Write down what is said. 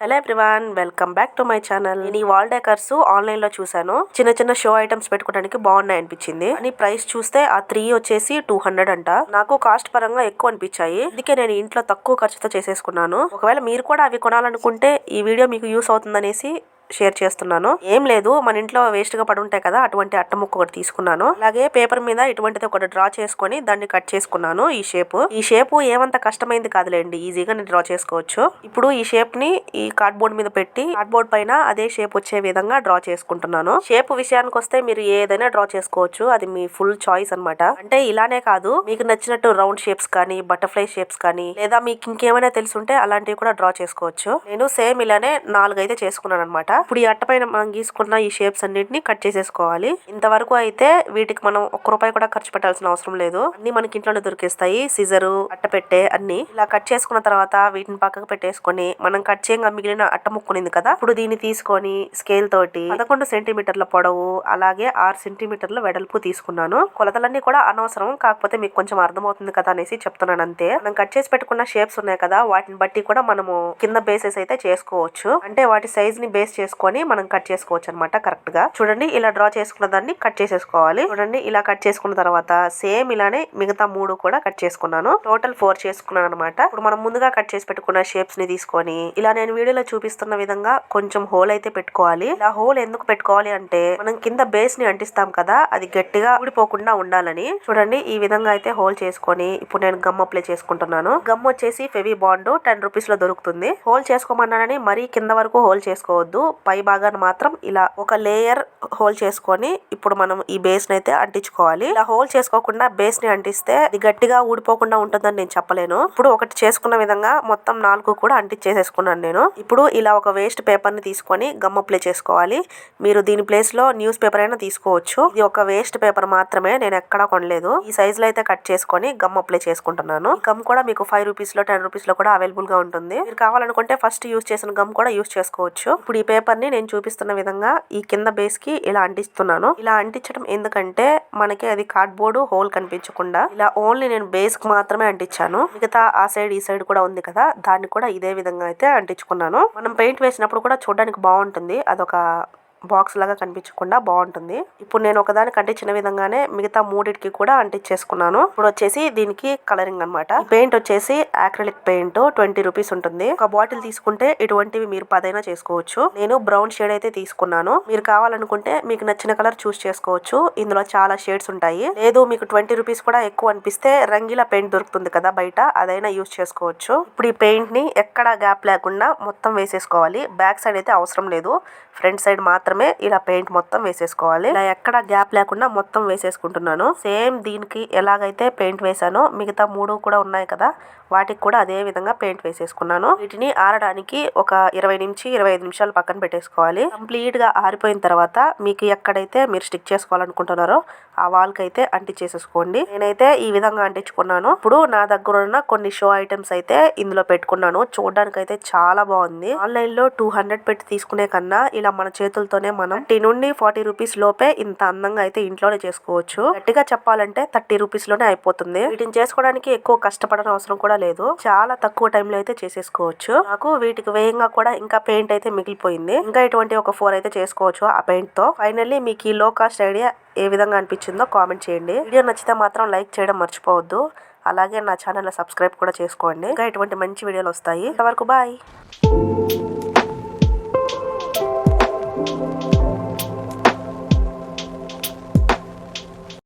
Hello everyone, welcome back to my channel. నేను ఈ wall decors online లో చూసాను. చిన్న చిన్న షో ఐటమ్స్ పెట్టుకోవడానికి బాగున్నాయి అనిపించింది. అని ప్రైస్ చూస్తే ఆ 3 వచ్చేసి 200 అంట. నాకు కాస్ట్ పరంగా ఎక్కువ అనిపించాయి. అందుకే నేను ఇంట్లో తక్కువ ఖర్చుతో చేసేసుకున్నాను. ఒకవేళ మీరు కూడా అవి కొనాలనుకుంటే ఈ వీడియో మీకు యూస్ అవుతుందనేసి షేర్ చేస్తున్నాను. ఏం లేదు, మన ఇంట్లో వేస్ట్ గా పడి ఉంటాయి కదా, అటువంటి అట్ట ముక్క ఒకటి తీసుకున్నాను. అలాగే పేపర్ మీద ఇటువంటిది ఒకటి డ్రా చేసుకొని దాన్ని కట్ చేసుకున్నాను. ఈ షేప్ ఏమంత కష్టమైంది కాదులేండి, ఈజీగా నేను డ్రా చేసుకోవచ్చు. ఇప్పుడు ఈ షేప్ ని ఈ కార్డ్బోర్డ్ మీద పెట్టి కార్డ్బోర్డ్ పైన అదే షేప్ వచ్చే విధంగా డ్రా చేసుకుంటున్నాను. షేప్ విషయానికి వస్తే మీరు ఏదైనా డ్రా చేసుకోవచ్చు, అది మీ ఫుల్ చాయిస్ అన్నమాట. అంటే ఇలానే కాదు, మీకు నచ్చినట్టు రౌండ్ షేప్స్ కానీ, బటర్ఫ్లై షేప్స్ కానీ, లేదా మీకు ఇంకేమైనా తెలుసుంటే అలాంటివి కూడా డ్రా చేసుకోవచ్చు. నేను సేమ్ ఇలానే 4 అయితే చేసుకున్నాను అనమాట. ఇప్పుడు ఈ అట్ట పైన మనం గీసుకున్న ఈ షేప్స్ అన్నిటిని కట్ చేసేసుకోవాలి. ఇంతవరకు అయితే వీటికి మనం 1 రూపాయి కూడా ఖర్చు పెట్టాల్సిన అవసరం లేదు. అన్ని మనకి ఇంట్లోనే దొరికేస్తాయి. సిజరు, అట్ట పెట్టే అన్ని. ఇలా కట్ చేసుకున్న తర్వాత వీటిని పక్కకు పెట్టేసుకొని మనం కట్ చేయంగా మిగిలిన అట్ట ముక్కునింది కదా, ఇప్పుడు దీన్ని తీసుకొని స్కేల్ తోటి 11 సెంటీమీటర్ల పొడవు అలాగే 6 సెంటీమీటర్ల వెడల్పు తీసుకున్నాను. కొలతలన్నీ కూడా అనవసరం, కాకపోతే మీకు కొంచెం అర్థమవుతుంది కదా అనేసి చెప్తున్నాను అంతే. మనం కట్ చేసి పెట్టుకున్న షేప్స్ ఉన్నాయి కదా, వాటిని బట్టి కూడా మనము కింద బేసెస్ అయితే చేసుకోవచ్చు. అంటే వాటి సైజ్ ని బేస్ చేసుకొని మనం కట్ చేసుకోవచ్చు అనమాట. కరెక్ట్ గా చూడండి, ఇలా డ్రా చేసుకున్న దాన్ని కట్ చేసేసుకోవాలి. చూడండి, ఇలా కట్ చేసుకున్న తర్వాత సేమ్ ఇలానే మిగతా 3 కూడా కట్ చేసుకున్నాను. టోటల్ 4 చేసుకున్నాను అనమాట. ఇప్పుడు మనం ముందుగా కట్ చేసి పెట్టుకున్న షేప్స్ ని తీసుకొని ఇలా నేను వీడియోలో చూపిస్తున్న విధంగా కొంచెం హోల్ అయితే పెట్టుకోవాలి. ఇలా హోల్ ఎందుకు పెట్టుకోవాలి అంటే మనం కింద బేస్ ని అంటిస్తాం కదా, అది గట్టిగా ఊడిపోకుండా ఉండాలని. చూడండి, ఈ విధంగా అయితే హోల్ చేసుకొని ఇప్పుడు నేను గమ్ అప్లై చేసుకుంటున్నాను. గమ్ వచ్చేసి ఫెవి బాండ్ 10 రూపీస్ లో దొరుకుతుంది. హోల్ చేసుకోమన్నానని మరీ కింద వరకు హోల్ చేసుకోవద్దు. పై భాగాన్ని మాత్రం ఇలా ఒక లేయర్ హోల్ చేసుకొని ఇప్పుడు మనం ఈ బేస్ ని అయితే అంటించుకోవాలి. ఇలా హోల్ చేసుకోకుండా బేస్ ని అంటిస్తే అది గట్టిగా ఊడిపోకుండా ఉంటుందని నేను చెప్పలేను. ఇప్పుడు ఒకటి చేసుకున్న విధంగా మొత్తం 4 కూడా అంటించేసేసుకున్నాను నేను. ఇప్పుడు ఇలా ఒక వేస్ట్ పేపర్ ని తీసుకొని గమ్ అప్లై చేసుకోవాలి. మీరు దీని ప్లేస్ లో న్యూస్ పేపర్ అయినా తీసుకోవచ్చు. ఇది ఒక వేస్ట్ పేపర్ మాత్రమే, నేను ఎక్కడా కొనలేదు. ఈ సైజ్ లో అయితే కట్ చేసుకొని గమ్ అప్లై చేసుకుంటున్నాను. గమ్ కూడా మీకు 5 రూపీస్ లో 10 రూపీస్ లో కూడా అవైలబుల్ గా ఉంటుంది. మీరు కావాలనుకుంటే ఫస్ట్ యూస్ చేసిన గమ్ కూడా యూస్ చేసుకోవచ్చు. ఇప్పుడు ఈ పేపర్ ని నేను చూపిస్తున్న విధంగా ఈ కింద బేస్ కి ఇలా అంటిస్తున్నాను. ఇలా అంటించడం ఎందుకంటే మనకి అది కార్డ్బోర్డ్ హోల్ కనిపించకుండా ఇలా ఓన్లీ నేను బేస్ కి మాత్రమే అంటించాను. మిగతా ఆ సైడ్ ఈ సైడ్ కూడా ఉంది కదా, దాన్ని కూడా ఇదే విధంగా అయితే అంటించుకున్నాను. మనం పెయింట్ వేసినప్పుడు కూడా చూడడానికి బాగుంటుంది, అదొక బాక్స్ లాగా కనిపించకుండా బాగుంటుంది. ఇప్పుడు నేను ఒకదానికి అంటించిన విధంగానే మిగతా 3కి కూడా అంటించేసుకున్నాను. ఇప్పుడు వచ్చేసి దీనికి కలరింగ్ అనమాట. పెయింట్ వచ్చేసి ఆక్రిలిక్ పెయింట్ 20 రూపీస్ ఉంటుంది. ఒక బాటిల్ తీసుకుంటే ఇటువంటివి మీరు 10 అయినా చేసుకోవచ్చు. నేను బ్రౌన్ షేడ్ అయితే తీసుకున్నాను. మీరు కావాలనుకుంటే మీకు నచ్చిన కలర్ చూస్ చేసుకోవచ్చు. ఇందులో చాలా షేడ్స్ ఉంటాయి. లేదు మీకు 20 రూపీస్ కూడా ఎక్కువ అనిపిస్తే రంగీలా పెయింట్ దొరుకుతుంది కదా బయట, అదైనా యూస్ చేసుకోవచ్చు. ఇప్పుడు ఈ పెయింట్ ని ఎక్కడ గ్యాప్ లేకుండా మొత్తం వేసేసుకోవాలి. బ్యాక్ సైడ్ అయితే అవసరం లేదు, ఫ్రంట్ సైడ్ మాత్రమే ఇలా పెయింట్ మొత్తం వేసేసుకోవాలి. ఇలా ఎక్కడ గ్యాప్ లేకుండా మొత్తం వేసేసుకుంటున్నాను. సేమ్ దీనికి ఎలాగైతే పెయింట్ వేసానో మిగతా 3 కూడా ఉన్నాయి కదా, వాటికి కూడా అదే విధంగా పెయింట్ వేసేసుకున్నాను. వీటిని ఆరడానికి ఒక 20 నుంచి 25 నిమిషాలు పక్కన పెట్టేసుకోవాలి. కంప్లీట్ గా ఆరిపోయిన తర్వాత మీకు ఎక్కడైతే మీరు స్టిక్ చేసుకోవాలనుకుంటున్నారో ఆ వాల్ కి అయితే అంటించేసేసుకోండి. నేనైతే ఈ విధంగా అంటించుకున్నాను. ఇప్పుడు నా దగ్గర ఉన్న కొన్ని షో ఐటమ్స్ అయితే ఇందులో పెట్టుకున్నాను. చూడడానికి అయితే చాలా బాగుంది. ఆన్లైన్ లో 200 పెట్టి తీసుకునే కన్నా ఇలా మన చేతులతోనే మనం 30 నుండి 40 రూపీస్ లోపే ఇంత అందంగా అయితే ఇంట్లోనే చేసుకోవచ్చు. గట్టిగా చెప్పాలంటే 30 రూపీస్ లోనే అయిపోతుంది. వీటిని చేసుకోవడానికి ఎక్కువ కష్టపడని అవసరం కూడా లేదు. చాలా తక్కువ టైంలో అయితే చేసేసుకోవచ్చు. నాకు వీటికి వేయంగా కూడా ఇంకా పెయింట్ అయితే మిగిలిపోయింది. ఇంకా ఇటువంటి ఒక 4 అయితే చేసుకోవచ్చు ఆ పెయింట్ తో. ఫైనల్లీ మీకు ఈ లో కాస్ట్ ఐడియా ఏ విధంగా అనిపించిందో కామెంట్ చేయండి. వీడియో నచ్చితే మాత్రం లైక్ చేయడం మర్చిపోవద్దు. అలాగే నా ఛానల్ సబ్స్క్రైబ్ కూడా చేసుకోండి. ఇంకా ఇటువంటి మంచి వీడియోలు వస్తాయి. అంతవరకు బాయ్.